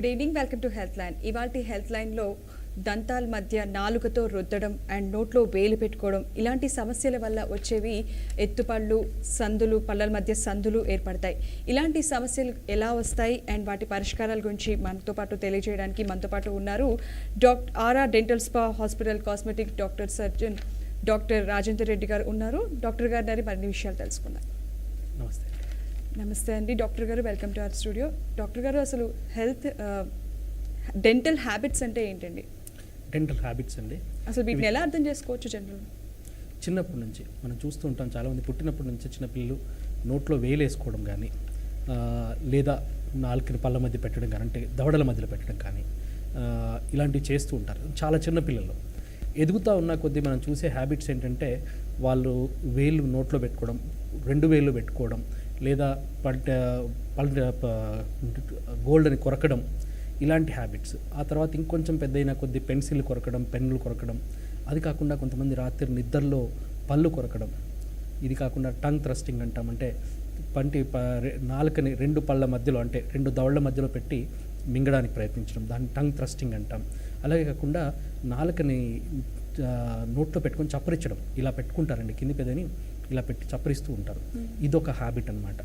Good evening, welcome to health line. ఇవాల్టి health లైన్లో దంతాల మధ్య నాలుకతో రుద్దడం అండ్ నోట్లో వేలు పెట్టుకోవడం ఇలాంటి సమస్యల వల్ల వచ్చేవి ఎత్తుపళ్ళు, సందులు, పళ్ళల మధ్య సందులు ఏర్పడతాయి. ఇలాంటి సమస్యలు ఎలా వస్తాయి అండ్ వాటి పరిష్కారాల గురించి మనతో పాటు తెలియజేయడానికి మనతో పాటు ఉన్నారు RR dental spa hospital cosmetic doctor surgeon doctor Rajender Reddy గారు ఉన్నారు. డాక్టర్ గారి దగ్గర మరిన్ని విషయాలు తెలుసుకుందాం. నమస్తే. నమస్తే అండి డాక్టర్ గారు, welcome to our studio. Doctor గారు, అసలు డెంటల్ హ్యాబిట్స్ అంటే ఏంటండి? డెంటల్ హ్యాబిట్స్ అండి, అసలు వీటిని ఎలా అర్థం చేసుకోవచ్చు జనరల్? చిన్నప్పటి నుంచి మనం చూస్తూ ఉంటాం, చాలామంది పుట్టినప్పటి నుంచి చిన్నపిల్లలు నోట్లో వేలు వేసుకోవడం కానీ లేదా నాలుకని పళ్ళ మధ్య పెట్టడం కానీ, అంటే దవడల మధ్యలో పెట్టడం కానీ ఇలాంటివి చేస్తూ ఉంటారు చాలా చిన్నపిల్లలు. ఎదుగుతూ ఉన్న కొద్దీ మనం చూసే హ్యాబిట్స్ ఏంటంటే వాళ్ళు వేలు నోట్లో పెట్టుకోవడం, రెండు వేళ్ళు పెట్టుకోవడం, లేదా గోల్డ్ని కొరకడం, ఇలాంటి హ్యాబిట్స్. ఆ తర్వాత ఇంకొంచెం పెద్దయిన కొద్ది పెన్సిల్ కొరకడం, పెన్నులు కొరకడం. అది కాకుండా కొంతమంది రాత్రి నిద్రలో పళ్ళు కొరకడం. ఇది కాకుండా టంగ్ థ్రస్టింగ్ అంటాం, అంటే నాలుకని రెండు పళ్ళ మధ్యలో, అంటే రెండు దవళ్ళ మధ్యలో పెట్టి మింగడానికి ప్రయత్నించడం, దాన్ని టంగ్ థ్రస్టింగ్ అంటాం. అలాగే కాకుండా నాలుకని నోట్లో పెట్టుకొని చప్పరించడం, ఇలా పెట్టుకుంటారండి, కింది పెదని ఇలా పెట్టి చప్పరిస్తూ ఉంటారు. ఇదొక హ్యాబిట్ అనమాట.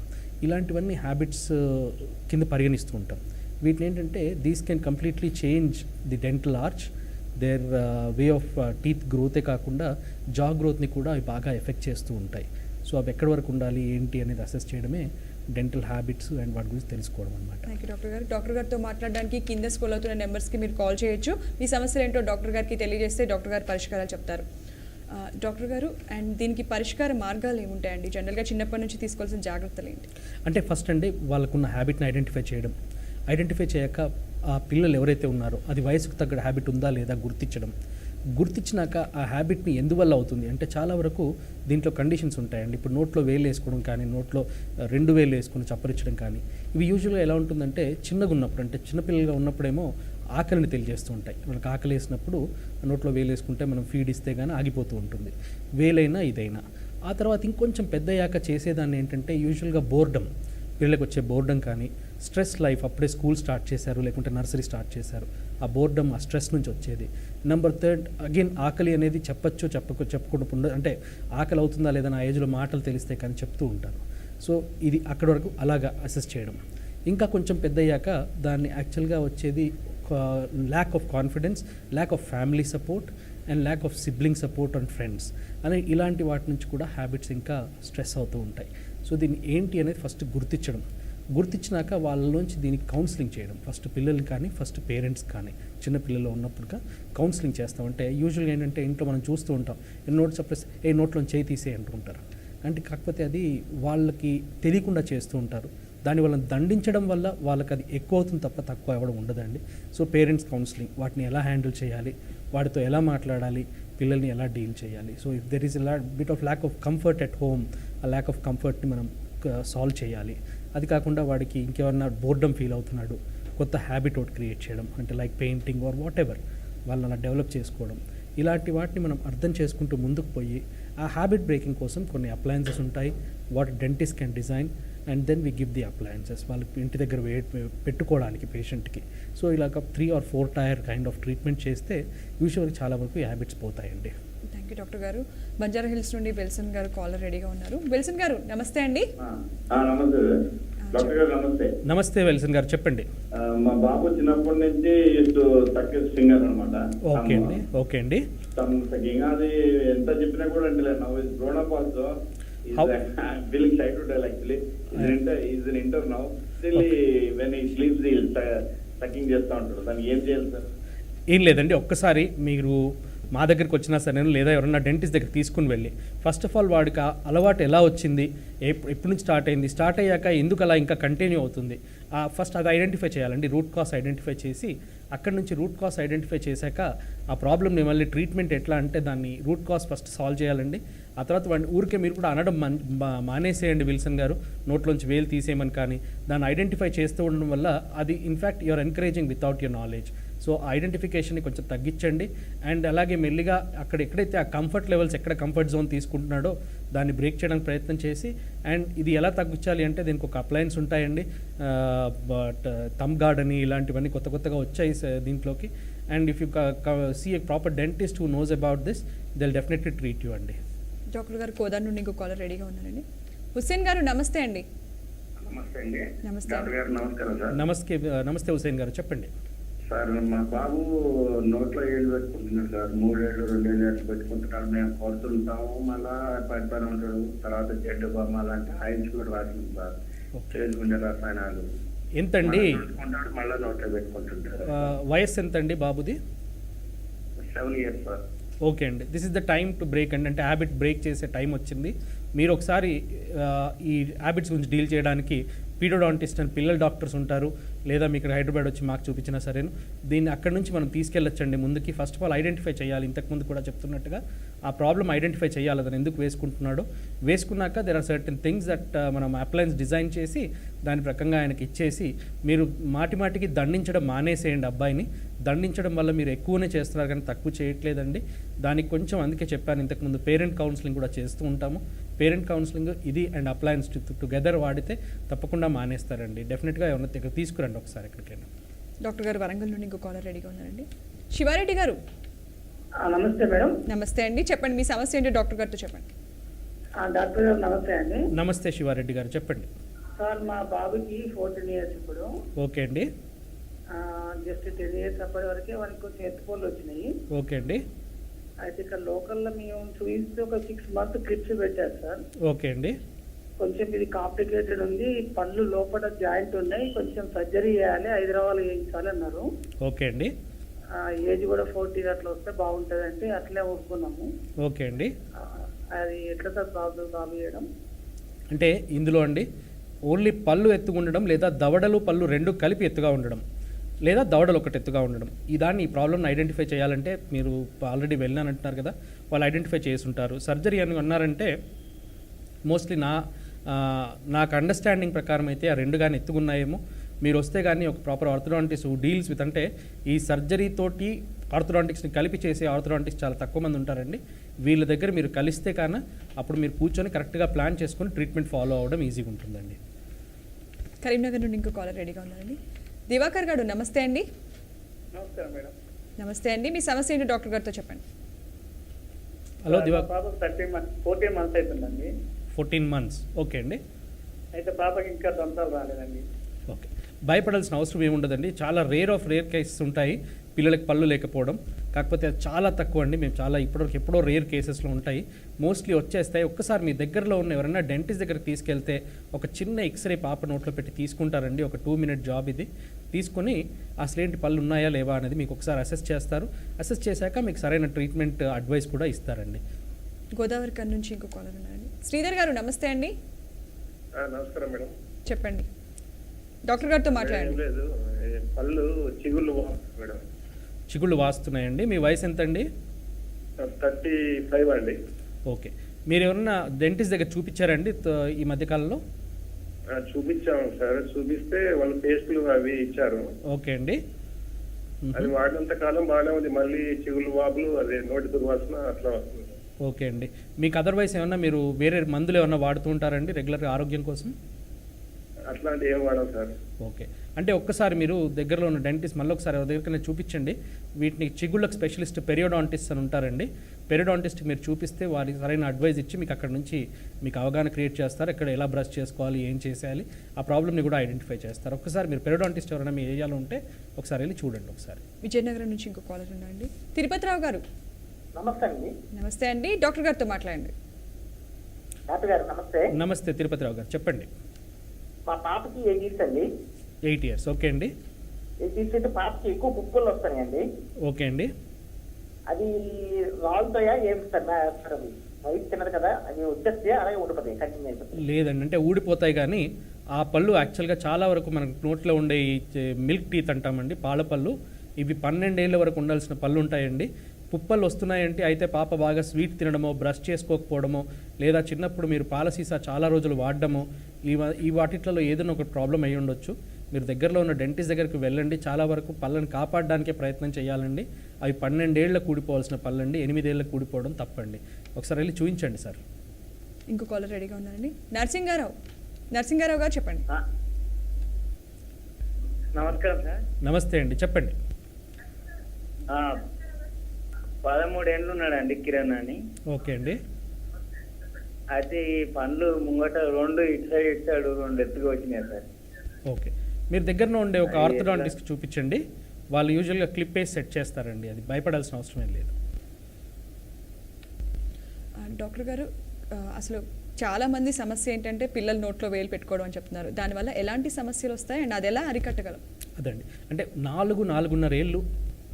ఇలాంటివన్నీ హ్యాబిట్స్ కింద పరిగణిస్తూ ఉంటాం. వీటిని ఏంటంటే these can completely change the dental arch, their way of teeth గ్రోతే కాకుండా జా గ్రోత్ని కూడా అవి బాగా ఎఫెక్ట్ చేస్తూ ఉంటాయి. సో అవి ఎక్కడి వరకు ఉండాలి ఏంటి అనేది అసెస్ చేయడమే డెంటల్ హ్యాబిట్స్ అండ్ వాటి గురించి తెలుసుకోవడం అనమాట. థ్యాంక్ యూ డాక్టర్ గారు. డాక్టర్ గారితో మాట్లాడడానికి కింద స్కూల్ అవుతున్న నెంబర్స్కి మీరు కాల్ చేయొచ్చు. మీ సమస్యలు ఏంటో డాక్టర్ గారికి తెలియజేస్తే డాక్టర్ గారు పరిష్కారాలు చెప్తారు. డాక్టర్ గారు, అండ్ దీనికి పరిష్కార మార్గాలు ఏముంటాయండి? జనరల్గా చిన్నప్పటి నుంచి తీసుకోవాల్సిన జాగ్రత్తలు ఏంటి? అంటే ఫస్ట్ అండి, వాళ్ళకున్న హ్యాబిట్ని ఐడెంటిఫై చేయడం. ఐడెంటిఫై చేయక ఆ పిల్లలు ఎవరైతే ఉన్నారో అది వయసుకు తగ్గ హ్యాబిట్ ఉందా లేదా గుర్తించడం. గుర్తించినాక ఆ హ్యాబిట్ని ఎందువల్ల అవుతుంది అంటే చాలా వరకు దీంట్లో కండిషన్స్ ఉంటాయండి. ఇప్పుడు నోట్లో వేలు వేసుకోవడం కానీ, నోట్లో రెండు వేలు వేసుకొని చప్పరించడం కానీ, ఇవి యూజువల్గా ఎలా ఉంటుందంటే చిన్నగా ఉన్నప్పుడు, అంటే చిన్నపిల్లలుగా ఉన్నప్పుడేమో ఆకలిని తెలియజేస్తూ ఉంటాయి. వాళ్ళకి ఆకలి వేసినప్పుడు నోట్లో వేలు వేసుకుంటే మనం ఫీడ్ ఇస్తే కానీ ఆగిపోతూ ఉంటుంది, వేలైనా ఇదైనా. ఆ తర్వాత ఇంకొంచెం పెద్దయ్యాక చేసేదాన్ని ఏంటంటే యూజువల్గా బోర్డమ్, పిల్లలకు వచ్చే బోర్డమ్ కానీ, స్ట్రెస్ లైఫ్, అప్పుడే స్కూల్ స్టార్ట్ చేశారు లేకుంటే నర్సరీ స్టార్ట్ చేశారు, ఆ బోర్డమ్, ఆ స్ట్రెస్ నుంచి వచ్చేది. నెంబర్ థర్డ్, అగైన్ ఆకలి అనేది చెప్పకుండా అంటే ఆకలి అవుతుందా లేదా నా ఏజ్లో మాటలు తెలిస్తే కానీ చెప్తూ ఉంటారు. సో ఇది అక్కడి వరకు అలాగా అసెస్ చేయడం. ఇంకా కొంచెం పెద్దయ్యాక దాన్ని యాక్చువల్గా వచ్చేది lack of confidence, lack of family support and lack of sibling support and friends అనే ఇలాంటి వాటి నుంచి కూడా హ్యాబిట్స్ ఇంకా స్ట్రెస్ అవుతూ ఉంటాయి. సో దీన్ని ఏంటి అనేది ఫస్ట్ గుర్తించినాక వాళ్ళలోంచి దీనికి కౌన్సిలింగ్ చేయడం. ఫస్ట్ పిల్లలు కానీ, ఫస్ట్ పేరెంట్స్ కానీ, చిన్న పిల్లలు ఉన్నప్పుడుగా కౌన్సిలింగ్ చేస్తామంటే యూజువల్గా ఏంటంటే ఇంట్లో మనం చూస్తూ ఉంటాం, నోట్ సప్రెస్ నోట్లో చేయి తీసే అంటూ ఉంటారు. అంటే కాకపోతే అది వాళ్ళకి తెలియకుండా చేస్తూ ఉంటారు. దాన్ని వాళ్ళని దండించడం వల్ల వాళ్ళకి అది ఎక్కువ అవుతుంది తప్ప తక్కువ అవ్వడం ఉండదండి. సో పేరెంట్స్ కౌన్సిలింగ్, వాటిని ఎలా హ్యాండిల్ చేయాలి, వాటితో ఎలా మాట్లాడాలి, పిల్లల్ని ఎలా డీల్ చేయాలి. So if there is bit of lack of comfort at home, ఆ ల్యాక్ ఆఫ్ కంఫర్ట్ని మనం సాల్వ్ చేయాలి. అది కాకుండా వాడికి ఇంకెవరన్నా బోర్డమ్ ఫీల్ అవుతున్నాడు, కొత్త హ్యాబిట్ ఒకటి క్రియేట్ చేయడం, అంటే like painting or whatever, వాళ్ళని అలా డెవలప్ చేసుకోవడం. ఇలాంటి వాటిని మనం అర్థం చేసుకుంటూ ముందుకు పోయి ఆ హ్యాబిట్ బ్రేకింగ్ కోసం కొన్ని అప్లయన్సెస్ ఉంటాయి, what dentist can design and then we give the appliances వాళ్ళకి ఇంటి దగ్గర పెట్టుకోవడానికి పేషెంట్కి. సో ఇలాగ 3 or 4 tier kind of treatment చేస్తే యూజువల్గా చాలా వరకు హ్యాబిట్స్ పోతాయండి. థ్యాంక్ యూ డాక్టర్ గారు. బంజారా హిల్స్ నుండి విల్సన్ గారు కాలర్ రెడీగా ఉన్నారు. విల్సన్ గారు నమస్తే అండి. నమస్తే విల్సన్ గారు, చెప్పండి. మా బాబు చిన్నప్పటి నుంచి సక్సెస్ సింగర్ అనమాట. ఓకే అండి. అది ఎంత చెప్పినా కూడా అంటే now is grown up also. Feeling shy to tell actually. He's an intern now. Still when he sleeps he is sucking చేస్తూ ఉంటాడు. దాన్ని ఏం చేయాలి సార్? ఏం లేదండి, ఒక్కసారి మీరు మా దగ్గరికి వచ్చినా సరే లేదా ఎవరన్నా డెంటిస్ట్ దగ్గర తీసుకుని వెళ్ళి ఫస్ట్ ఆఫ్ ఆల్ వాడికి అలవాటు ఎలా వచ్చింది, ఎప్పటి నుంచి స్టార్ట్ అయ్యాక ఎందుకు అలా ఇంకా కంటిన్యూ అవుతుంది, ఫస్ట్ అది ఐడెంటిఫై చేయాలండి. రూట్ కాజ్ ఐడెంటిఫై చేసి అక్కడ నుంచి రూట్ కాజ్ ఐడెంటిఫై చేశాక ఆ ప్రాబ్లమ్ని మళ్ళీ ట్రీట్మెంట్ ఎట్లా అంటే దాన్ని రూట్ కాజ్ ఫస్ట్ సాల్వ్ చేయాలండి. ఆ తర్వాత వాడిని ఊరికే మీరు కూడా అనడం మానేసేయండి విల్సన్ గారు, నోట్లోంచి వేలు తీసేయమని. కానీ దాన్ని ఐడెంటిఫై చేస్తూ ఉండడం వల్ల అది in fact you're encouraging without your knowledge. So ఐడెంటిఫికేషన్ని కొంచెం తగ్గించండి. అండ్ అలాగే మెల్లిగా అక్కడ ఎక్కడైతే ఆ కంఫర్ట్ లెవెల్స్ ఎక్కడ కంఫర్ట్ జోన్ తీసుకుంటున్నాడో దాన్ని బ్రేక్ చేయడానికి ప్రయత్నం చేసి, అండ్ ఇది ఎలా తగ్గించాలి అంటే దీనికి ఒక అప్లయన్స్ ఉంటాయండి, బట్ థమ్ గార్డ్ అని ఇలాంటివన్నీ కొత్తగా వచ్చాయి దీంట్లోకి. And if you see a proper dentist who knows about this, they will definitely treat you అండి. డాక్టర్ గారు కోదాడ నుండి ఇంకో కాలర్ రెడీగా ఉన్నారండి. హుస్సేన్ గారు నమస్తే అండి. నమస్తే అండి. నమస్తే. డాక్టర్ గారు నమస్కారం సార్. నమస్తే హుసేన్ గారు, చెప్పండి. సార్ మా బాబు నోట్లో ఏళ్ళు పెట్టుకుంటున్నాడు సార్. 3 ఏళ్ళు 2 ఏళ్ళు పెట్టుకుంటున్నాడు. మేము కొడుతుంటాము, మళ్ళా పడిపోయి ఉంటాడు. తర్వాత జడ్డు బొమ్మ అలాంటి ఆయిల్స్ కూడా రాసింది సార్. చేసుకుంటే రసాయనాలు ఎంతండి మళ్ళీ నోట్లో పెట్టుకుంటుంటారు. వయస్సు ఎంతండి బాబుది? 7 years సార్. ఓకే అండి, this is the time to break అండి. అంటే హ్యాబిట్ బ్రేక్ చేసే టైం వచ్చింది. మీరు ఒకసారి ఈ హ్యాబిట్స్ గురించి డీల్ చేయడానికి పీడోడాంటిస్ట్ అని పిల్లల డాక్టర్స్ ఉంటారు, లేదా మీకు హైదరాబాద్ వచ్చి మాకు చూపించినా సరేను. దీన్ని అక్కడ నుంచి మనం తీసుకెళ్ళొచ్చండి ముందుకి. ఫస్ట్ ఆఫ్ ఆల్ ఐడెంటిఫై చేయాలి, ఇంతకుముందు కూడా చెప్తున్నట్టుగా ఆ ప్రాబ్లం ఐడెంటిఫై చేయాలి, అతను ఎందుకు వేసుకుంటున్నాడో. వేసుకున్నాక there are certain things that మనం అప్లయన్స్ డిజైన్ చేసి దాని ప్రకంగా ఆయనకి ఇచ్చేసి, మీరు మాటిమాటికి దండించడం మానేసేయండి అబ్బాయిని. దండించడం వల్ల మీరు ఎక్కువనే చేస్తున్నారు కానీ తక్కువ చేయట్లేదండి. దానికి కొంచెం అందుకే చెప్పాను ఇంతకుముందు, పేరెంట్ కౌన్సిలింగ్ కూడా చేస్తూ ఉంటాము. పేరెంట్ కౌన్సిలింగ్ ఇది అండ్ అప్లయన్స్ టుగెదర్ వాడితే తప్పకుండా మానేస్తారండి. డెఫినెట్గా ఎవరైనా దగ్గర తీసుకురండి ఒకసారి ఎక్కడికైనా. డాక్టర్ గారు వరంగల్ నుండి ఇంకో కాలర్ రెడీగా ఉన్నారండి. శివారెడ్డి గారు నమస్తే మేడం. నమస్తే అండి, చెప్పండి మీ సమస్య ఏంటో డాక్టర్ గారితో చెప్పండి. డాక్టర్ గారు నమస్తే అండి. నమస్తే శివారెడ్డి గారు, చెప్పండి. సార్ మా బాబుకి 14 years ఇప్పుడు. ఓకే అండి. జస్ట్ 10 years అప్పటి వరకే వానికి కొంచెం ఎత్తుపోలు వచ్చినాయి. ఓకే అండి. అయితే ఇక్కడ లోకల్లో మేము చూపిస్తే ఒక 6 months క్లిప్స్ పెట్టారు సార్. ఓకే అండి. కొంచెం ఇది కాంప్లికేటెడ్ ఉంది, పళ్ళు లోపల జాయింట్ ఉన్నాయి, కొంచెం సర్జరీ చేయాలి, హైదరాబాద్ చేయించాలి అన్నారు. ఓకే అండి. ఏజ్ కూడా 14 అట్లా వస్తే బాగుంటుంది అంటే అట్లే ఊరుకున్నాము. ఓకే అండి. అది ఎట్లా సార్ ప్రాబ్లం సాల్వ్ చేయడం? అంటే ఇందులో అండి ఓన్లీ పళ్ళు ఎత్తుగా ఉండడం, లేదా దవడలు పళ్ళు రెండు కలిపి ఎత్తుగా ఉండడం, లేదా దవడలు ఒకటి ఎత్తుగా ఉండడం. ఈ ప్రాబ్లమ్ని ఐడెంటిఫై చేయాలంటే మీరు ఆల్రెడీ వెళ్ళినానంటున్నారు కదా, వాళ్ళు ఐడెంటిఫై చేసి ఉంటారు. సర్జరీ అని అన్నారంటే మోస్ట్లీ నాకు అండర్స్టాండింగ్ ప్రకారం అయితే ఆ రెండు కానీ ఎత్తుకున్నాయేమో. మీరు వస్తే కానీ ఒక ప్రాపర్ ఆర్థోడాంటిస్ట్ డీల్స్ విత్, అంటే ఈ సర్జరీతోటి ఆర్థోడాంటిక్స్ని కలిపి చేసే ఆర్థోడాంటిక్స్ చాలా తక్కువ మంది ఉంటారండి. వీళ్ళ దగ్గర మీరు కలిస్తే కానీ అప్పుడు మీరు కూర్చొని కరెక్ట్గా ప్లాన్ చేసుకొని ట్రీట్మెంట్ ఫాలో అవ్వడం ఈజీగా ఉంటుందండి. కరీంనగర్ నుండి ఇంకో కాలర్ రెడీగా ఉన్నారండి. దివాకర్ గారు నమస్తే అండి. నమస్కారం మేడం. నమస్తే అండి, మీ సమస్య ఏంటో డాక్టర్ గారితో చెప్పండి. హలో దివాకర్. పాప 14 months అవుతుందండి. 14 months. ఓకే అండి. అయితే పాపకి ఇంకా దంతాలు రాలేదండి. ఓకే, భయపడాల్సిన అవసరం ఏముండదండి. చాలా రేర్ కేసెస్ ఉంటాయి పిల్లలకి పళ్ళు లేకపోవడం, కాకపోతే అది చాలా తక్కువ అండి. మేము చాలా ఇప్పటివరకు ఎప్పుడో రేర్ కేసెస్లో ఉంటాయి, మోస్ట్లీ వచ్చేస్తాయి. ఒక్కసారి మీ దగ్గరలో ఉన్న ఎవరైనా డెంటిస్ట్ దగ్గరికి తీసుకెళ్తే ఒక చిన్న ఎక్స్రే పాప నోట్లో పెట్టి తీసుకుంటారండి. ఒక 2-minute జాబ్ ఇది. తీసుకొని అసలేంటి పళ్ళు ఉన్నాయా లేవా అనేది మీకు ఒకసారి అసెస్ చేస్తారు. అసెస్ చేశాక మీకు సరైన ట్రీట్మెంట్ అడ్వైస్ కూడా ఇస్తారండి. గోదావరి కన్ నుంచి ఇంకో కాలర్ ఉన్నారండి. శ్రీధర్ గారు నమస్తే అండి. నమస్కారం మేడం. చెప్పండి, డాక్టర్ గారితో మాట్లాడండి. లేదు, పళ్ళు చిగుళ్ళు మేడం. చిగుళ్ళు వాస్తున్నాయండి. మీ వయసు ఎంత అండి? 35 అండి. ఓకే, మీరు ఎవరన్నా డెంటిస్ట్ దగ్గర చూపించారండి ఈ మధ్యకాలంలో? చూపించాము సార్. చూపిస్తే వాళ్ళు పేస్టులు అవి ఇచ్చారు. ఓకే అండి. అది వాడినంత కాలం బాగానే ఉంది, మళ్ళీ చిగుళ్ళు వాపులు, అదే నోటి దుర్వాసన అట్లా వస్తుంది. ఓకే అండి. మీకు అదర్వైజ్ ఏమన్నా మీరు వేరే మందులు ఏమన్నా వాడుతూ ఉంటారండి రెగ్యులర్గా ఆరోగ్యం కోసం? అట్లాంటి ఏం వాడాం సార్. ఓకే, అంటే ఒక్కసారి మీరు దగ్గరలో ఉన్న డెంటిస్ట్ మళ్ళీ ఒకసారి దగ్గరికి చూపించండి. వీటిని చిగుళ్ళకు స్పెషలిస్ట్ పెరియోడాంటిస్ట్ అని ఉంటారండి. పెరియోడాంటిస్ట్ మీరు చూపిస్తే వారికి సరైన అడ్వైజ్ ఇచ్చి మీకు అక్కడ నుంచి మీకు అవగాహన క్రియేట్ చేస్తారు. ఇక్కడ ఎలా బ్రష్ చేసుకోవాలి, ఏం చేసేయాలి, ఆ ప్రాబ్లమ్ని కూడా ఐడెంటిఫై చేస్తారు. ఒకసారి మీరు పెరియోడాంటిస్ట్ ఎవరైనా మీ ఏరియాలో ఉంటే ఒకసారి వెళ్ళి చూడండి ఒకసారి. విజయనగరం నుంచి ఇంకో కాలర్ ఉన్నారండి. తిరుపతిరావు గారు నమస్తే అండి. నమస్తే అండి, డాక్టర్ గారితో మాట్లాడండి. డాక్టర్ గారు నమస్తే. నమస్తే తిరుపతిరావు గారు, చెప్పండి. మా పాపకి 8 years అండి. 8 years. ఓకే అండి. 8 years అయితే పాపకి ఎక్కువ పుప్పులు వస్తాయండి. ఓకే అండి. అది రాలుతాయా ఏం సార్? అది వైట్ తినదు కదా, అది వచ్చేస్తే అలాగే ఉండిపోతాయి, కంటిన్యూ అయిపోతాయి. లేదండి, అంటే ఊడిపోతాయి కానీ ఆ పళ్ళు యాక్చువల్గా చాలా వరకు మనకు నోట్లో ఉండే ఈ మిల్క్ టీత్ అంటామండి, పాల పళ్ళు. ఇవి 12 ఏళ్ళ వరకు ఉండాల్సిన పళ్ళు ఉంటాయండి. పుప్పలు వస్తున్నాయంటే అయితే పాప బాగా స్వీట్ తినడమో, బ్రష్ చేసుకోకపోవడమో, లేదా చిన్నప్పుడు మీరు పాల సీసా చాలా రోజులు వాడడమో, ఈ వాటిట్లలో ఏదైనా ఒక ప్రాబ్లం అయ్యి ఉండొచ్చు. మీరు దగ్గరలో ఉన్న డెంటిస్ట్ దగ్గరికి వెళ్ళండి. చాలా వరకు పళ్ళని కాపాడడానికే ప్రయత్నం చేయాలండి. అవి 12 ఏళ్ళ కూడిపోవాల్సిన పళ్ళండి 8 ఏళ్ళకు కూడిపోవడం తప్పండి. ఒకసారి వెళ్ళి చూపించండి సార్. ఇంకో కాలర్ రెడీగా ఉన్నారండి. నరసింగారావు గారు చెప్పండి. నమస్కారం సార్. నమస్తే అండి, చెప్పండి. 13 ఏళ్ళు ఉన్నాడండి కిరణ్ అని. ఓకే అండి. అయితే ఈ పండ్లు ముంగట 2 ఇటు సైడ్ 2 ఎత్తుగా వచ్చినాయి సార్. ఓకే, మీరు దగ్గరలో ఉండే ఒక ఆర్థోడాంటిస్ట్కి చూపించండి. వాళ్ళు యూజువల్గా క్లిప్ వేసి సెట్ చేస్తారండి. అది భయపడాల్సిన అవసరం ఏం లేదు. డాక్టర్ గారు, అసలు చాలా మంది సమస్య ఏంటంటే పిల్లలు నోట్లో వేలు పెట్టుకోవడం అని చెప్తున్నారు. దానివల్ల ఎలాంటి సమస్యలు వస్తాయి అండ్ అది ఎలా అరికట్టగలం? అదండి, అంటే 4-4.5 ఏళ్ళు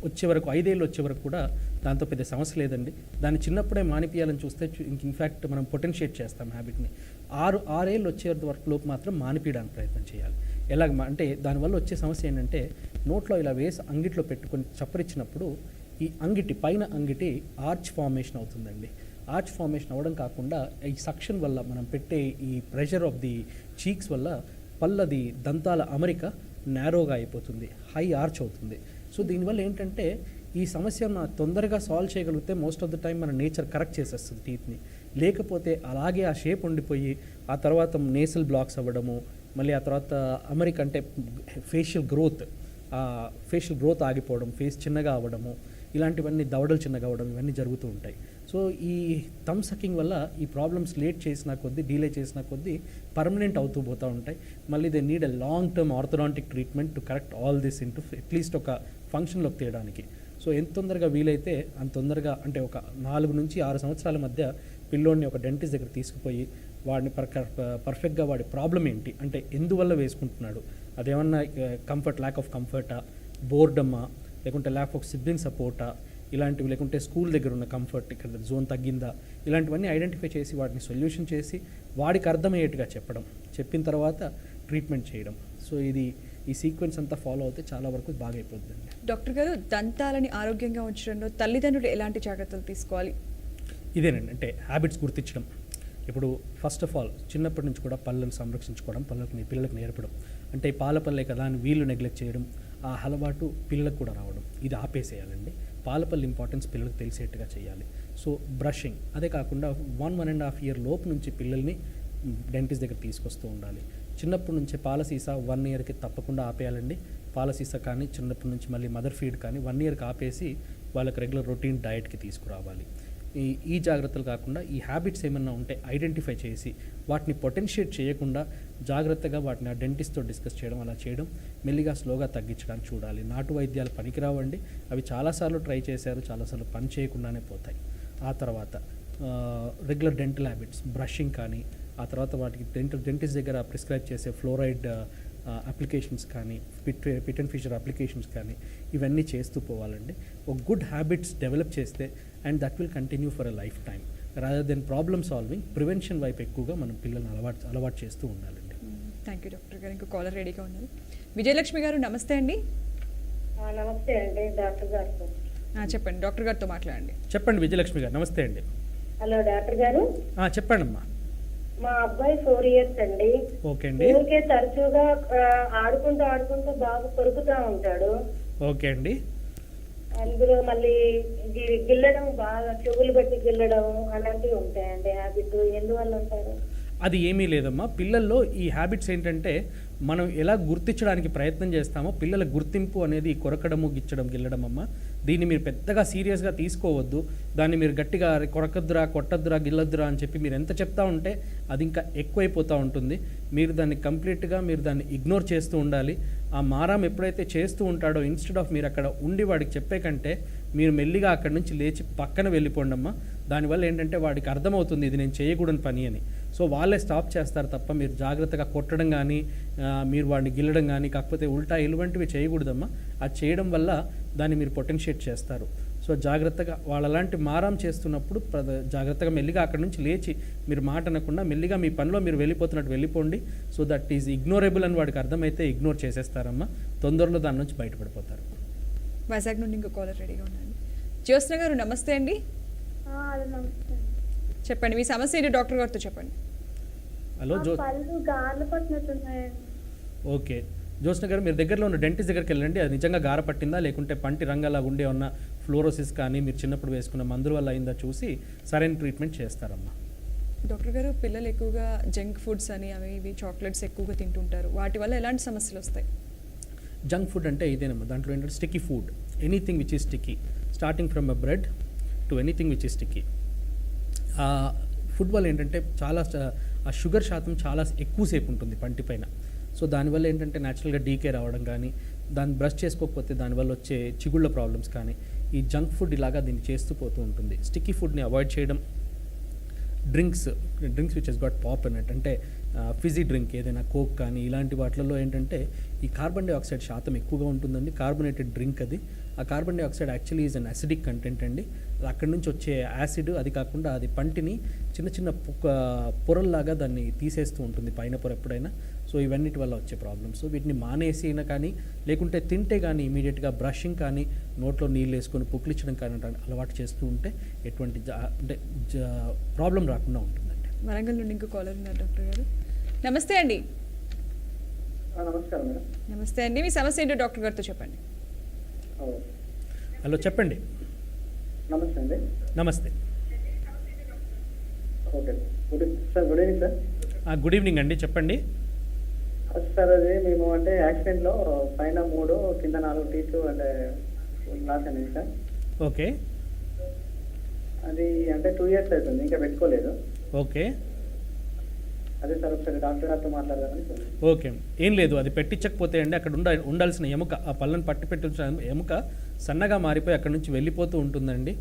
వచ్చే వరకు, 5 ఏళ్ళు వచ్చే వరకు కూడా దాంతో పెద్ద సమస్య లేదండి. దాన్ని చిన్నప్పుడే మానిపియాలని చూస్తే ఇన్ఫ్యాక్ట్ మనం పొటెన్షియేట్ చేస్తాం హ్యాబిట్ని. 6 ఏళ్ళు వచ్చే వరకు లోపు మాత్రం మానిపించడానికి ప్రయత్నం చేయాలి. ఎలాగ అంటే దానివల్ల వచ్చే సమస్య ఏంటంటే నోట్లో ఇలా వేసి అంగిట్లో పెట్టుకొని చప్పరిచ్చినప్పుడు ఈ అంగిటి పైన అంగిటి ఆర్చ్ ఫార్మేషన్ అవుతుందండి. ఆర్చ్ ఫార్మేషన్ అవ్వడం కాకుండా ఈ సక్షన్ వల్ల మనం పెట్టే ఈ ప్రెషర్ ఆఫ్ ది చీక్స్ వల్ల పళ్ళది దంతాల అమరిక నేరోగా అయిపోతుంది, హై ఆర్చ్ అవుతుంది. సో దీనివల్ల ఏంటంటే ఈ సమస్య మనం తొందరగా సాల్వ్ చేయగలిగితే మోస్ట్ ఆఫ్ ద టైం మన నేచర్ కరెక్ట్ చేసేస్తుంది టీత్ని. లేకపోతే అలాగే ఆ షేప్ ఉండిపోయి ఆ తర్వాత నేసల్ బ్లాక్స్ అవ్వడము, మళ్ళీ ఆ తర్వాత అమరిక అంటే ఫేషియల్ గ్రోత్ ఆగిపోవడం, ఫేస్ చిన్నగా అవ్వడము, ఇలాంటివన్నీ దవడలు చిన్నగా అవ్వడం, ఇవన్నీ జరుగుతూ ఉంటాయి. సో ఈ థమ్ సకింగ్ వల్ల ఈ ప్రాబ్లమ్స్ డీలే చేసిన కొద్దీ పర్మనెంట్ అవుతూ పోతూ ఉంటాయి. మళ్ళీ they need a long term orthodontic treatment to correct all this into at least ఒక ఫంక్షన్లోకి తీయడానికి. సో ఎంత తొందరగా వీలైతే అంత తొందరగా, అంటే ఒక 4 నుంచి 6 సంవత్సరాల మధ్య పిల్లోడిని ఒక డెంటిస్ట్ దగ్గర తీసుకుపోయి వాడిని పర్ఫెక్ట్గా వాడి ప్రాబ్లం ఏంటి, అంటే ఎందువల్ల వేసుకుంటున్నాడు, అదేమన్నా ల్యాక్ ఆఫ్ కంఫర్టా, బోర్డమ్మా, లేకుంటే ల్యాక్ ఆఫ్ సిబ్లింగ్ సపోర్టా, ఇలాంటివి, లేకుంటే స్కూల్ దగ్గర ఉన్న కంఫర్ట్, ఇక్కడ జోన్ తగ్గిందా, ఇలాంటివన్నీ ఐడెంటిఫై చేసి వాటిని సొల్యూషన్ చేసి వాడికి అర్థమయ్యేట్టుగా చెప్పిన తర్వాత ట్రీట్మెంట్ చేయడం. సో ఈ సీక్వెన్స్ అంతా ఫాలో అవుతే చాలా వరకు బాగా అయిపోతుందండి. డాక్టర్ గారు, దంతాలని ఆరోగ్యంగా ఉంచడంలో తల్లిదండ్రులు ఎలాంటి జాగ్రత్తలు తీసుకోవాలి? ఇదేనండి, అంటే హ్యాబిట్స్ గుర్తించడం. ఇప్పుడు ఫస్ట్ ఆఫ్ ఆల్ చిన్నప్పటి నుంచి కూడా పళ్ళను సంరక్షించుకోవడం, పిల్లలకు నేర్పడం. అంటే పాల పళ్ళే కదా అని వీళ్ళు నెగ్లెక్ట్ చేయడం, ఆ అలవాటు పిల్లలకు కూడా రావడం, ఇది ఆపేసేయాలండి. పాలపల్లి ఇంపార్టెన్స్ పిల్లలకు తెలిసేట్టుగా చేయాలి. సో బ్రషింగ్, అదే కాకుండా 1-1.5 ఇయర్ లోపు నుంచి పిల్లల్ని డెంటిస్ట్ దగ్గర తీసుకొస్తూ ఉండాలి. చిన్నప్పటి నుంచి పాల సీసా 1 ఇయర్కి తప్పకుండా ఆపేయాలండి. పాల సీసా కానీ చిన్నప్పటి నుంచి మళ్ళీ మదర్ ఫీడ్ కానీ 1 ఇయర్కి ఆపేసి వాళ్ళకి రెగ్యులర్ రొటీన్ డయట్కి తీసుకురావాలి. ఈ జాగ్రత్తలు కాకుండా ఈ హ్యాబిట్స్ ఏమన్నా ఉంటే ఐడెంటిఫై చేసి వాటిని పొటెన్షియేట్ చేయకుండా జాగ్రత్తగా వాటిని ఆ డెంటిస్ట్తో డిస్కస్ చేయడం, అలా చేయడం మెల్లిగా స్లోగా తగ్గించడానికి చూడాలి. నాటు వైద్యాలు పనికిరావండి. అవి చాలాసార్లు ట్రై చేశారు, చాలాసార్లు పని చేయకుండానే పోతాయి. ఆ తర్వాత రెగ్యులర్ డెంటల్ హ్యాబిట్స్, బ్రషింగ్ కానీ, ఆ తర్వాత వాటికి డెంటిస్ట్ దగ్గర ప్రిస్క్రైబ్ చేసే ఫ్లోరైడ్ అప్లికేషన్స్ కానీ, పిట్ అండ్ ఫిషర్ అప్లికేషన్స్ కానీ, ఇవన్నీ చేస్తూ పోవాలండి. ఒక గుడ్ హ్యాబిట్స్ డెవలప్ చేస్తే and that will continue for a life time. Rather than problem solving, prevention వైపు ఎక్కువగా మనం పిల్లల్ని అలవాటు చేస్తూ ఉండాలండి. థ్యాంక్ యూ డాక్టర్ గారు. ఇంకో కాలర్ రెడీగా ఉన్నారు. విజయలక్ష్మి గారు, నమస్తే అండి. నమస్తే అండి డాక్టర్ గారు. చెప్పండి, డాక్టర్ గారితో మాట్లాడండి. చెప్పండి విజయలక్ష్మి గారు, నమస్తే అండి. హలో డాక్టర్ గారు. చెప్పండి అమ్మా. మా అబ్బాయి 4 years అండి. ఓకే అండి. ఊరికే తరచుగా ఆడుకుంటూ బాగా కొరుకుతా ఉంటాడు. ఓకే అండి. అందులో మళ్ళీ గిల్లడం, బాగా చెవులు పెట్టి గిల్లడం అలాంటివి ఉంటాయండి. హ్యాబిట్ ఎందువల్ల ఉంటారు? అది ఏమీ లేదమ్మా. పిల్లల్లో ఈ హ్యాబిట్స్ ఏంటంటే మనం ఎలా గుర్తించడానికి ప్రయత్నం చేస్తామో పిల్లల గుర్తింపు అనేది కొరకడము, గిల్లడం అమ్మ. దీన్ని మీరు పెద్దగా సీరియస్గా తీసుకోవద్దు. దాన్ని మీరు గట్టిగా కొరకద్దురా, కొట్టద్దురా, గిల్లద్దురా అని చెప్పి మీరు ఎంత చెప్తా ఉంటే అది ఇంకా ఎక్కువైపోతూ ఉంటుంది. మీరు దాన్ని కంప్లీట్గా ఇగ్నోర్ చేస్తూ ఉండాలి. ఆ మారం ఎప్పుడైతే చేస్తూ ఉంటాడో ఇన్స్టెడ్ ఆఫ్ మీరు అక్కడ ఉండి వాడికి చెప్పే కంటే మీరు మెల్లిగా అక్కడి నుంచి లేచి పక్కన వెళ్ళిపోండమ్మా. దానివల్ల ఏంటంటే వాడికి అర్థమవుతుంది ఇది నేను చేయకూడని పని అని. సో వాళ్ళే స్టాప్ చేస్తారు తప్ప మీరు జాగ్రత్తగా కొట్టడం కానీ, మీరు వాడిని గిల్లడం కానీ, కాకపోతే ఉల్టా ఇటువంటివి చేయకూడదమ్మా. అది చేయడం వల్ల దాన్ని మీరు పొటెన్షియేట్ చేస్తారు. సో జాగ్రత్తగా వాళ్ళు అలాంటి మారం చేస్తున్నప్పుడు జాగ్రత్తగా మెల్లిగా అక్కడి నుంచి లేచి మీరు మాట అనకుండా మెల్లిగా మీ పనిలో మీరు వెళ్ళిపోండి. సో దట్ ఈజ్ ఇగ్నోరబుల్ అని వాడికి అర్థమైతే ఇగ్నోర్ చేసేస్తారమ్మా. తొందరలో దాని నుంచి బయటపడిపోతారు. వైజాగ్ నుండి ఇంకో కాలర్ రెడీగా ఉన్నాను. జ్యోత్స్న గారు, నమస్తే అండి. చెప్పండి, మీ సమస్య ఏంటి డాక్టర్ గారితో చెప్పండి. హలో పళ్ళు గార్లు పట్టినట్టున్నాయండి. ఓకే, జ్యోత్స్న గారు మీరు దగ్గరలో ఉన్న డెంటిస్ట్ దగ్గరికి వెళ్ళండి, అది నిజంగా గార పట్టిందా లేకుంటే పంటి రంగలా ఉండే ఉన్న ఫ్లోరోసిస్ కానీ మీరు చిన్నప్పుడు వేసుకున్న మందుల వల్ల అయిందా చూసి సరైన ట్రీట్మెంట్ చేస్తారమ్మా. డాక్టర్ గారు, పిల్లలు ఎక్కువగా జంక్ ఫుడ్స్ అని అవి ఇవి చాక్లెట్స్ ఎక్కువగా తింటుంటారు, వాటి వల్ల ఎలాంటి సమస్యలు వస్తాయి? జంక్ ఫుడ్ అంటే ఇదేనమ్మా, దాంట్లో ఏంటంటే sticky food, anything which is sticky, starting from a bread to anything which is sticky. Food వల్ల ఏంటంటే చాలా ఆ షుగర్ శాతం చాలా ఎక్కువసేపు ఉంటుంది పంటి పైన. సో దానివల్ల ఏంటంటే న్యాచురల్గా డీకే రావడం కానీ, దాన్ని బ్రష్ చేసుకోకపోతే దానివల్ల వచ్చే చిగుళ్ళ ప్రాబ్లమ్స్ కానీ, ఈ జంక్ ఫుడ్ ఇలాగా దీన్ని చేస్తూ పోతూ ఉంటుంది. స్టిక్కీ ఫుడ్ని అవాయిడ్ చేయడం, drinks which has got pop అన్నట్టు, అంటే ఫిజీ డ్రింక్ ఏదైనా కోక్ కానీ ఇలాంటి వాటిల్లో ఏంటంటే ఈ కార్బన్ డైఆక్సైడ్ శాతం ఎక్కువగా ఉంటుందండి. కార్బొనేటెడ్ డ్రింక్ అది. ఆ carbon dioxide actually is an acidic content అండి. అక్కడి నుంచి వచ్చే యాసిడ్, అది కాకుండా అది పంటిని చిన్న చిన్న పొరల్లాగా దాన్ని తీసేస్తూ ఉంటుంది పైన పొర ఎప్పుడైనా. సో ఇవన్నిటి వల్ల వచ్చే ప్రాబ్లమ్స్. వీటిని మానేసి అయినా కానీ లేకుంటే తింటే కానీ ఇమీడియట్గా బ్రషింగ్ కానీ నోట్లో నీళ్ళు వేసుకొని పుక్లించడం కానీ అలవాటు చేస్తూ ఉంటే ఎటువంటి ప్రాబ్లం రాకుండా ఉంటుందండి. వరంగల్ నుండి ఇంకో కాలర్ ఉన్నారు డాక్టర్ గారు. నమస్తే అండి. నమస్కారం మేడం. నమస్తే అండి, మీ సమస్య ఏంటో డాక్టర్ గారితో చెప్పండి. హలో, చెప్పండి. నమస్తే అండి. నమస్తే. Okay sir, good evening sir. Good evening అండి, చెప్పండి. సార్ అది మేము అంటే యాక్సిడెంట్లో పైన 3 కింద 4 టీత్ అంటే లాస్ అయింది సార్. ఓకే. అది అంటే 2 years అవుతుంది, ఇంకా పెట్టుకోలేదు. ఓకే. అదే సార్ ఒకసారి డాక్టర్ గారితో మాట్లాడదామని సార్. ఓకే, ఏం లేదు, అది పెట్టించకపోతే అండి అక్కడ ఉండాల్సిన ఎముక, ఆ పళ్ళను పట్టి పెట్టించిన ఎముక సన్నగా మారిపోయి అక్కడ నుంచి వెళ్ళిపోతూ ఉంటుందండి.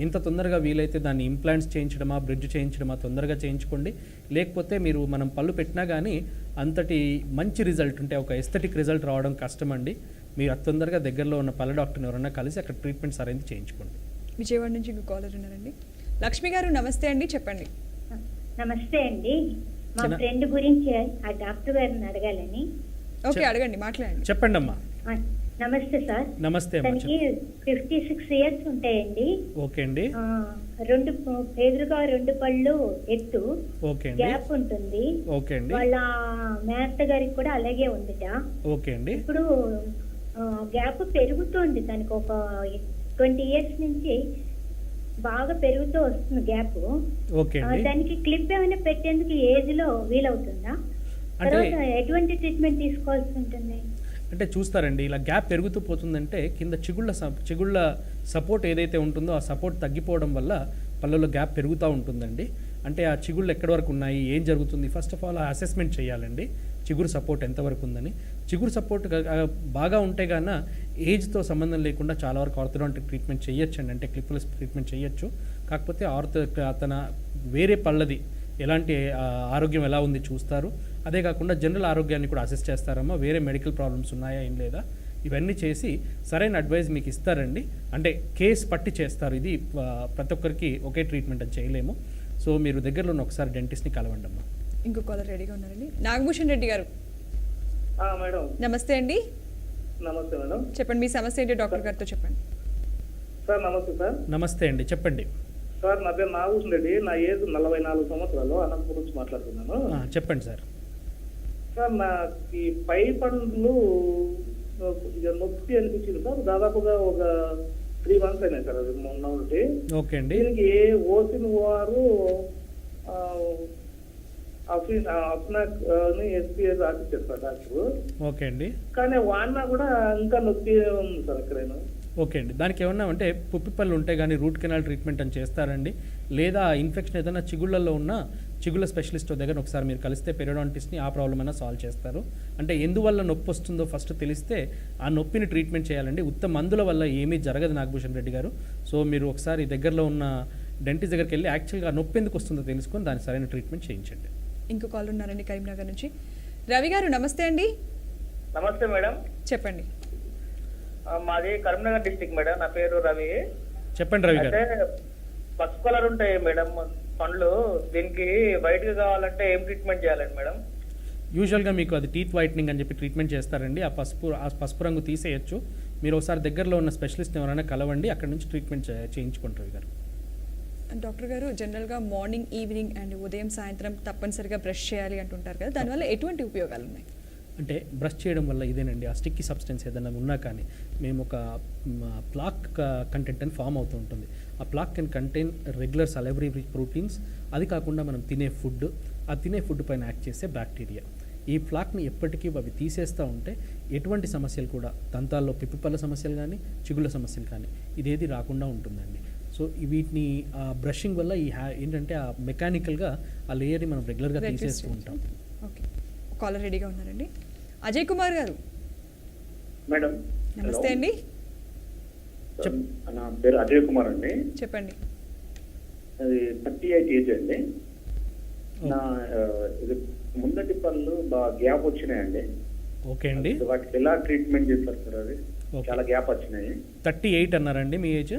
ఎంత తొందరగా వీలైతే దాన్ని ఇంప్లాంట్స్ చేయించడమా, బ్రిడ్జ్ చేయించడమా తొందరగా చేయించుకోండి. లేకపోతే మీరు మనం పళ్ళు పెట్టినా కానీ అంతటి మంచి రిజల్ట్ ఉంటే ఒక ఎస్థెటిక్ రిజల్ట్ రావడం కష్టం అండి. మీరు అతి తొందరగా దగ్గరలో ఉన్న పళ్ళ డాక్టర్ని ఎవరన్నా కలిసి అక్కడ ట్రీట్మెంట్ సరైనది చేయించుకోండి. విజయవాడ నుంచి ఇంకో కాలర్ ఉన్నారండి. లక్ష్మి గారు నమస్తే అండి, చెప్పండి. నమస్తే అండి. మా చిన్న- ఫ్రెండ్ గురించి ఆ డాక్టర్ గారిని అడగాలని. ఓకే, అడగండి, మాట్లాడండి. చెప్పండి అమ్మా. ఆ, నమస్తే సార్. నమస్తే అమ్మా. తనకి 56 years ఉంటాయండి. ఓకే అండి. ఎదురుగా 2 పళ్ళు ఎత్తు, ఓకే అండి. గ్యాప్ ఉంటుంది. ఓకే అండి. వాళ్ళ మేనత్త గారికి కూడా అలాగే ఉందిట. ఓకే అండి. ఇప్పుడు గ్యాప్ పెరుగుతోంది తనకి. ఒక 20 years నుంచి బాగా పెరుగుతూ వస్తుంది గ్యాప్. ఓకే అండి. దానికి క్లిప్ ఏమైనా పెట్టేందుకు ఏజ్ లో వీలవుతుందా? అంటే తర్వాత ఎటువంటి ట్రీట్మెంట్ తీసుకోవాల్సి ఉంటుంది? అంటే చూస్తారండి, ఇలా గ్యాప్ పెరుగుతూ పోతుందంటే కింద చిగుళ్ళ సపోర్ట్ ఏదైతే ఉంటుందో ఆ సపోర్ట్ తగ్గిపోవడం వల్ల పళ్ళలో గ్యాప్ పెరుగుతూ ఉంటుందండి. అంటే ఆ చిగుళ్ళు ఎక్కడి వరకు ఉన్నాయి, ఏం జరుగుతుంది, ఫస్ట్ ఆఫ్ ఆల్ అసెస్మెంట్ చేయాలండి. చిగురు సపోర్ట్ ఎంతవరకు ఉందని. చిగురు సపోర్ట్ బాగా ఉంటే గాన ఏజ్తో సంబంధం లేకుండా చాలా వరకు ఆర్థోడాంటిక్ ట్రీట్మెంట్ చేయొచ్చు అండి, అంటే క్లిప్లెస్ ట్రీట్మెంట్ చేయొచ్చు. కాకపోతే తన వేరే పళ్ళది ఎలాంటి ఆరోగ్యం ఎలా ఉంది చూస్తారు. అదే కాకుండా జనరల్ ఆరోగ్యాన్ని కూడా అసెస్ చేస్తారమ్మా, వేరే మెడికల్ ప్రాబ్లమ్స్ ఉన్నాయా ఏం లేదా ఇవన్నీ చేసి సరైన అడ్వైస్ మీకు ఇస్తారండి. అంటే కేస్ పట్టి చేస్తారు. ఇది ప్రతి ఒక్కరికి ఒకే ట్రీట్మెంట్ అని చేయలేము. సో మీరు దగ్గరలో ఉన్న ఒకసారి డెంటిస్ట్ని కలవండి అమ్మా. ఇంకో కాలర్ రెడీగా ఉన్నారండి. నాగభూషణ్ రెడ్డి గారు మేడం నమస్తే అండి, నమస్తే మేడం. చెప్పండి, మీ సమస్య ఏంటో డాక్టర్ గారితో చెప్పండి. సార్ నమస్తే సార్. నమస్తే అండి, చెప్పండి. సార్ నా పేరు నాగభూషణ్ రెడ్డి. నా ఏజ్ 44 సంవత్సరాలు. అనంతపురం నుంచి మాట్లాడుతున్నాను. చెప్పండి సార్. సార్ నా ఈ పై పండ్లు కొద్దిగా నొప్పి అనిపించింది సార్. దాదాపుగా ఒక 3 months అయినాయి సార్. అది మొన్న ఒకటి. ఓకే అండి. దీనికి ఓసిన వారు ఎస్పీఎస్ రాసిచ్చారు సార్ డాక్టర్. ఓకే అండి. కానీ వాడినా కూడా ఇంకా నొప్పి ఉంది సార్ ఎక్కడైనా. ఓకే అండి, దానికి ఏమన్నా అంటే పుప్పిపళ్ళు ఉంటే కానీ రూట్ కెనాల్ ట్రీట్మెంట్ అని చేస్తారండి. లేదా ఇన్ఫెక్షన్ ఏదైనా చిగుళ్ళల్లో ఉన్న చిగుళ్ళ స్పెషలిస్ట్ దగ్గర ఒకసారి మీరు కలిస్తే పెరియోడాంటిస్ట్ని ఆ ప్రాబ్లం అయినా సాల్వ్ చేస్తారు. అంటే ఎందువల్ల నొప్పి వస్తుందో ఫస్ట్ తెలిస్తే ఆ నొప్పిని ట్రీట్మెంట్ చేయాలండి. ఉత్తమ మందుల వల్ల ఏమీ జరగదు నాగభూషణ్ రెడ్డి గారు. సో మీరు ఒకసారి దగ్గరలో ఉన్న డెంటిస్ట్ దగ్గరికి వెళ్ళి యాక్చువల్గా నొప్పి ఎందుకు వస్తుందో తెలుసుకొని దాని సరైన ట్రీట్మెంట్ చేయించండి. ఇంకో కాల్ ఉన్నారండి కరీంనగర్ నుంచి. రవి గారు నమస్తే అండి, నమస్తే మేడం. చెప్పండి. మాది కరీంనగర్ డిస్ట్రిక్ట్ మేడం. నా పేరు రవి. చెప్పండి రవి గారు. అయితే పసుపు కలర్ ఉంటాయి మేడం పండ్లు. దీనికి వైట్ గా కావాలంటే ఏం ట్రీట్మెంట్ చేయాలండి మేడం? యూజువల్గా మీకు అది టీత్ వైట్నింగ్ అని చెప్పి ట్రీట్మెంట్ చేస్తారండి. ఆ పసుపు రంగు తీసేయచ్చు. మీరు ఒకసారి దగ్గరలో ఉన్న స్పెషలిస్ట్ ఎవరైనా కలవండి, అక్కడ నుంచి ట్రీట్మెంట్ చేయించుకుంటారు రవి గారు. డాక్టర్ గారు, జనరల్గా మార్నింగ్, ఈవినింగ్ అండ్ ఉదయం సాయంత్రం తప్పనిసరిగా బ్రష్ చేయాలి అంటుంటారు కదా, దానివల్ల ఎటువంటి ఉపయోగాలు ఉన్నాయి? అంటే బ్రష్ చేయడం వల్ల ఇదేనండి, ఆ స్టిక్కీ సబ్స్టెన్స్ ఏదైనా ఉన్నా కానీ మేము ఒక ప్లాక్ కంటెంట్ అని ఫామ్ అవుతూ ఉంటుంది. ఆ plaque can contain regular salivary proteins, అది కాకుండా మనం తినే ఫుడ్, ఆ తినే ఫుడ్ పైన యాక్ట్ చేసే బ్యాక్టీరియా. ఈ ప్లాక్ని ఎప్పటికీ అవి తీసేస్తూ ఉంటే ఎటువంటి సమస్యలు కూడా, దంతాల్లో పిప్పిపళ్ళ సమస్యలు కానీ చిగుళ్ళ సమస్యలు కానీ ఇదేది రాకుండా ఉంటుందండి. సో వీటిని బ్రషింగ్ వల్ల ఏంటంటే ఆ మెకానికల్గా ఆ లేయర్ని మనం రెగ్యులర్గా తీసేస్తూ ఉంటాం. ఓకే, కాలర్ రెడీగా ఉన్నారండి. అజయ్ కుమార్ గారు మేడం నమస్తే అండి, నా పేరు అజయ్ కుమార్ అండి. చెప్పండి. అది 38 ఏజ్ అండి. నా ఇది ముందటి పళ్ళు బాగా గ్యాప్ వచ్చినాయండి. ఓకే అండి, వాటికి ఎలా ట్రీట్మెంట్ చేస్తారు సార్? అది ఓకే. చాలా గ్యాప్ వచ్చినాయి. 38 అన్నారండి మీ ఏజ్?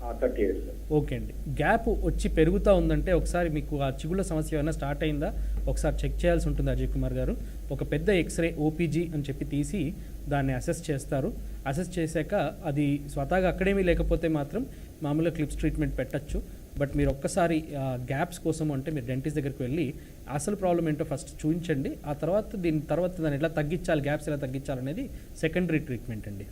30 ఇయర్స్. ఓకే అండి, గ్యాప్ వచ్చి పెరుగుతూ ఉందంటే ఒకసారి మీకు ఆ చిగుళ్ళ సమస్య ఏమైనా స్టార్ట్ అయిందా ఒకసారి చెక్ చేయాల్సి ఉంటుంది అజయ్ కుమార్ గారు. ఒక పెద్ద ఎక్స్రే ఓపీజీ అని చెప్పి తీసి దాన్ని అసెస్ చేస్తారు. అసెస్ చేశాక అది స్వతహాగా అక్కడేమీ లేకపోతే మాత్రం మామూలుగా క్లిప్స్ ట్రీట్మెంట్ పెట్టచ్చు. బట్ మీరు ఒక్కసారి గ్యాప్స్ కోసం అంటే మీరు డెంటిస్ట్ దగ్గరికి వెళ్ళి అసలు ప్రాబ్లం ఏంటో ఫస్ట్ చూపించండి. ఆ తర్వాత దాన్ని ఎలా తగ్గించాలి, గ్యాప్స్ ఎలా తగ్గించాలనేది సెకండరీ ట్రీట్మెంట్ అండి.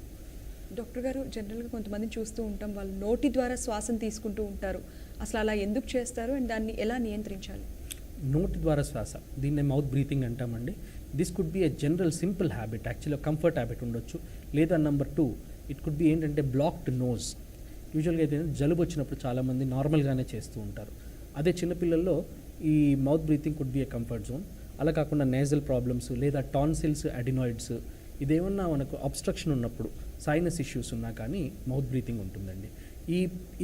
డాక్టర్ గారు, జనరల్గా కొంతమందిని చూస్తూ ఉంటాం, వాళ్ళు నోటి ద్వారా శ్వాసను తీసుకుంటూ ఉంటారు. అసలు అలా ఎందుకు చేస్తారు అండ్ దాన్ని ఎలా నియంత్రించాలి? నోటి ద్వారా శ్వాస, దీన్ని మౌత్ బ్రీతింగ్ అంటామండి. This could be a general simple habit, యాక్చువల్గా కంఫర్ట్ హ్యాబిట్ ఉండొచ్చు. లేదా నెంబర్ 2 ఇట్ కుడ్ బి ఏంటంటే బ్లాక్డ్ నోజ్. యూజువల్గా అయితే జలుబు వచ్చినప్పుడు చాలామంది నార్మల్గానే చేస్తూ ఉంటారు. అదే చిన్నపిల్లల్లో ఈ mouth breathing could be A comfort zone. అలా కాకుండా నేజల్ ప్రాబ్లమ్స్ లేదా టాన్సిల్స్, అడినాయిడ్స్, ఇదేమన్నా మనకు అబ్స్ట్రక్షన్ ఉన్నప్పుడు, సైనస్ ఇష్యూస్ ఉన్నా కానీ మౌత్ బ్రీతింగ్ ఉంటుందండి.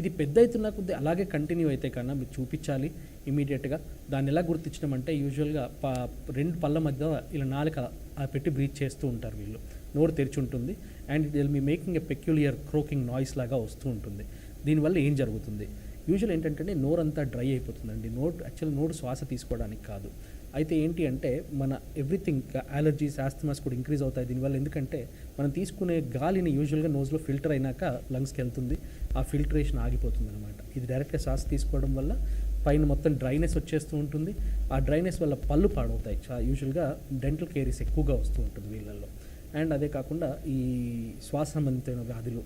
ఇది పెద్ద అవుతున్న కొద్దీ అలాగే కంటిన్యూ అయితే కన్నా మీరు చూపించాలి ఇమీడియట్గా. దాన్ని ఎలా గుర్తించడం అంటే యూజువల్గా 2 పళ్ళ మధ్య ఇలా నాలుక పెట్టి బ్రీత్ చేస్తూ ఉంటారు వీళ్ళు. నోరు తెరిచి ఉంటుంది and it will be making a peculiar croaking noise లాగా వస్తూ ఉంటుంది. దీనివల్ల ఏం జరుగుతుంది, యూజువల్ ఏంటంటే నోరు అంతా డ్రై అయిపోతుందండి. నోరు శ్వాస తీసుకోవడానికి కాదు. అయితే ఏంటి అంటే మన ఎవ్రీథింగ్ అలర్జీస్, ఆస్తమాస్ కూడా ఇంక్రీజ్ అవుతాయి దీనివల్ల. ఎందుకంటే మనం తీసుకునే గాలిని యూజువల్గా నోజ్లో ఫిల్టర్ అయినాక లంగ్స్కి వెళ్తుంది, ఆ ఫిల్టరేషన్ ఆగిపోతుంది అనమాట. ఇది డైరెక్ట్గా శ్వాస తీసుకోవడం వల్ల పైన మొత్తం డ్రైనెస్ వచ్చేస్తూ ఉంటుంది. ఆ డ్రైనెస్ వల్ల పళ్ళు పాడవుతాయి. యూజువల్గా డెంటల్ కేరీస్ ఎక్కువగా వస్తూ ఉంటుంది వీళ్ళల్లో. అండ్ అదే కాకుండా ఈ శ్వాస సంబంధిత వ్యాధులు,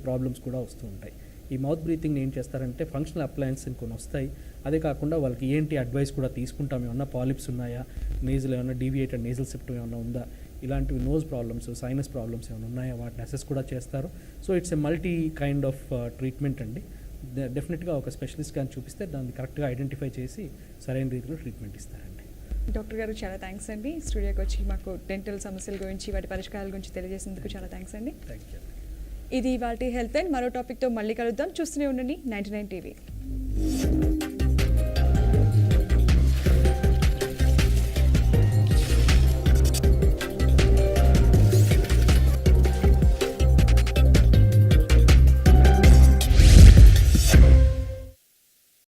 ప్రాబ్లమ్స్ కూడా వస్తూ ఉంటాయి. ఈ మౌత్ బ్రీతింగ్ని ఏం చేస్తారంటే ఫంక్షనల్ అప్లయన్స్ కొన్ని వస్తాయి. అదే కాకుండా వాళ్ళకి ఏంటి అడ్వైస్ కూడా తీసుకుంటాం. ఏమన్నా పాలిప్స్ ఉన్నాయా, నేజల్ ఏమన్నా డీవియేటెడ్ నేజల్ సెప్టమ్ ఏమన్నా ఉందా, ఇలాంటివి నోజ్ ప్రాబ్లమ్స్, సైనస్ ప్రాబ్లమ్స్ ఏమైనా ఉన్నాయా, వాటిని అసెస్ కూడా చేస్తారు. So it's a multi kind of treatment అండి. డెఫినెట్గా ఒక స్పెషలిస్ట్ కానీ చూపిస్తే దాన్ని కరెక్ట్గా ఐడెంటిఫై చేసి సరైన రీతిలో ట్రీట్మెంట్ ఇస్తారండి. డాక్టర్ గారు, చాలా థ్యాంక్స్ అండి. స్టూడియోకి వచ్చి మాకు డెంటల్ సమస్యల గురించి, వాటి పరిష్కారాల గురించి తెలియజేసినందుకు చాలా థ్యాంక్స్ అండి. Thank you. ఇది వాటి హెల్త్ అండ్ మరో టాపిక్తో మళ్ళీ కలుద్దాం. చూస్తూనే ఉండండి 99 టీవీ.